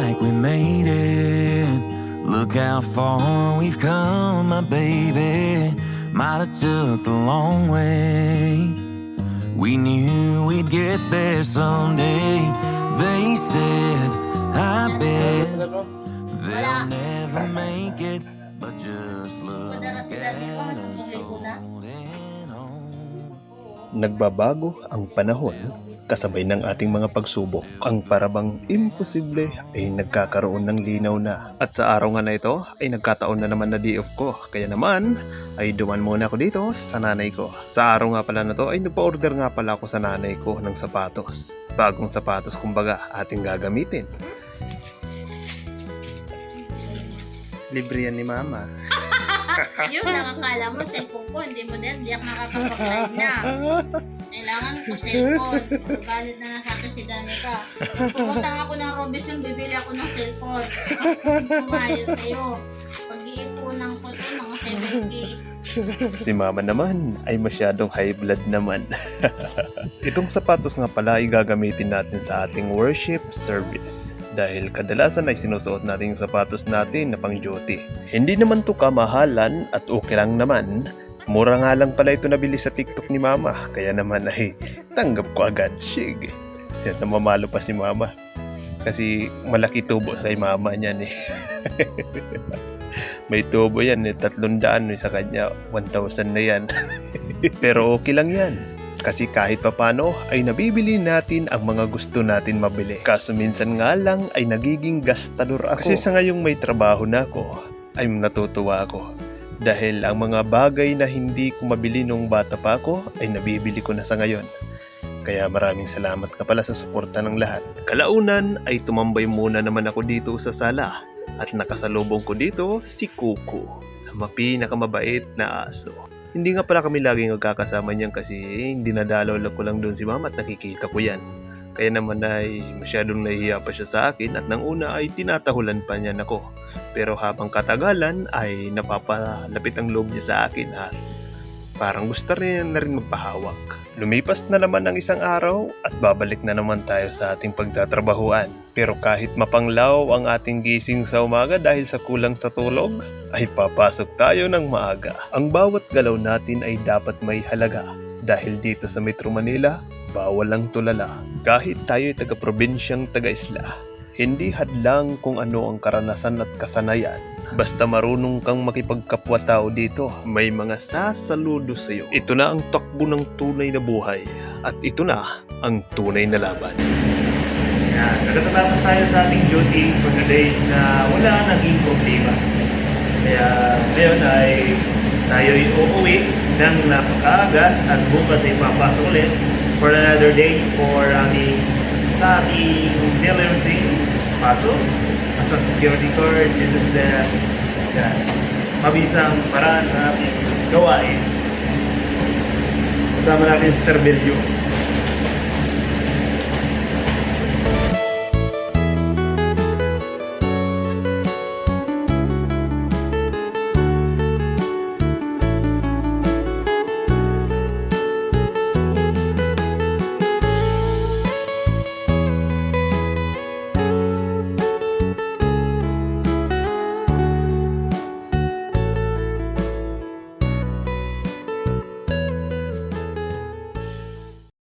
like we made it. Look how far we've come, my baby. Might have took the long way. We knew we'd get there someday. They said, I bet they'll never make it, but just look at us holding on. Nagbabago ang panahon kasabay ng ating mga pagsubok. Ang parabang imposible ay nagkakaroon ng linaw na. At sa araw nga na ito ay nagkataon na naman na day off ko. Kaya naman ay duman muna ako dito sa nanay ko. Sa araw nga pala na to ay nagpa-order nga pala ako sa nanay ko ng sapatos. Bagong sapatos kumbaga ating gagamitin. Libre yan ni mama. Yun lang akala mo, cellphone ko, hindi mo din, hindi ako nakakapag-live na. Kailangan ko cellphone. Galit na sa akin si Danica. Pumunta ako ng Robinson, bibili ako ng cellphone. Pumayos sa'yo. Pag-iipunan ko ito, mga 70. Si mama naman ay masyadong high blood naman. Itong sapatos nga pala ay gagamitin natin sa ating worship service. Dahil kadalasan ay sinusuot natin yung sapatos natin na pang duty. Hindi naman to kamahalan at okay lang naman. Mura nga lang pala ito nabili sa TikTok ni mama. Kaya naman ay tanggap ko agad. Shig. Yan, namamalo pa si mama. Kasi malaki tubo sa kay mama niyan eh. May tubo yan eh, 300 sa kanya, 1,000 na yan. Pero okay lang yan. Kasi kahit papano ay nabibili natin ang mga gusto natin mabili. Kaso minsan nga lang ay nagiging gastador ako. Kasi sa ngayong may trabaho na ako, ay natutuwa ako. Dahil ang mga bagay na hindi ko mabili nung bata pa ako, ay nabibili ko na sa ngayon. Kaya maraming salamat ka pala sa suporta ng lahat. Kalaunan ay tumambay muna naman ako dito sa sala. At nakasalubong ko dito si Kuko, na pinakamabait na aso. Hindi nga pala kami laging magkakasama niyan kasi dinadalaw ko lang doon si mama at nakikita ko yan. Kaya naman ay masyadong nahihiya pa siya sa akin at nang una ay tinatahulan pa niya ako. Pero habang katagalan ay napapalapit ang loob niya sa akin at parang gusto rin na rin magpahawak. Lumipas na naman ang isang araw at babalik na naman tayo sa ating pagtatrabahuan. Pero kahit mapanglaw ang ating gising sa umaga dahil sa kulang sa tulog, ay papasok tayo ng maaga. Ang bawat galaw natin ay dapat may halaga. Dahil dito sa Metro Manila, bawal ang tulala. Kahit tayo ay taga-probinsyang taga-isla, hindi hadlang kung ano ang karanasan at kasanayan. Basta marunong kang makipagkapwa-tao dito, may mga sasaludo sa iyo. Ito na ang takbo ng tunay na buhay. At ito na ang tunay na laban. Nagtatapos tayo sa ating duty for the days na wala naging problema. Kaya ngayon ay tayo ay uuwi ng napakaaga at bukas ay papasok ulit for another day for sa ating daily routine. Pasok, as a security guard, this is the mabisang paraan na ating gawain. Kasama natin si Sir Belgio.